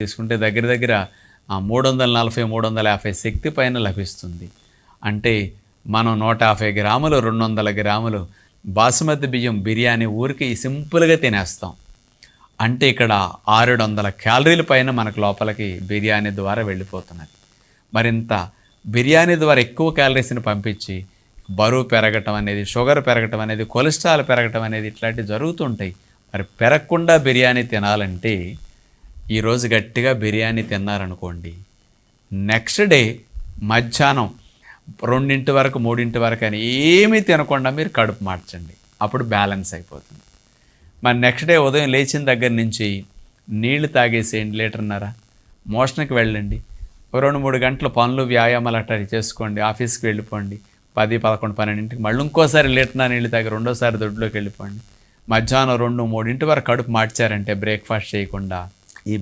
తీసుకుంటే దగ్గర దగ్గర 340, 350 శక్తి పైన లభిస్తుంది. అంటే మనం 150 గ్రాములు, 200 గ్రాములు బాసుమతి బియ్యం బిర్యానీ ఊరికి సింపుల్‌గా తినేస్తాం. అంటే ఇక్కడ 600 క్యాలరీల పైన మనకు లోపలికి బిర్యానీ ద్వారా వెళ్ళిపోతున్నది. మరింత బిర్యానీ ద్వారా ఎక్కువ క్యాలరీస్‌ని పంపించి బరువు పెరగటం అనేది, షుగర్ పెరగటం అనేది, కొలెస్ట్రాల్ పెరగటం అనేది ఇట్లాంటివి జరుగుతుంటాయి. మరి పెరగకుండా బిర్యానీ తినాలంటే ఈరోజు గట్టిగా బిర్యానీ తిన్నారనుకోండి, నెక్స్ట్ డే మధ్యాహ్నం 2 వరకు 3 వరకు అని ఏమీ తినకుండా మీరు కడుపు మార్చండి. అప్పుడు బ్యాలెన్స్ అయిపోతుంది. మరి నెక్స్ట్ డే ఉదయం లేచిన దగ్గర నుంచి నీళ్లు తాగేసేయండి, 1.5 లీటర్‌న్నర. మోషన్‌కి వెళ్ళండి. 2-3 గంటలు పనులు వ్యాయామాలు అట్లా చేసుకోండి. ఆఫీస్కి వెళ్ళిపోండి. 10, 11, 12కి మళ్ళీ ఇంకోసారి 1.5 లీటర్‌న్నర నీళ్ళు తాగి రెండోసారి దొడ్లోకి వెళ్ళిపోండి. మధ్యాహ్నం 2, 3 వరకు కడుపు మార్చారంటే బ్రేక్ఫాస్ట్ చేయకుండా ఈ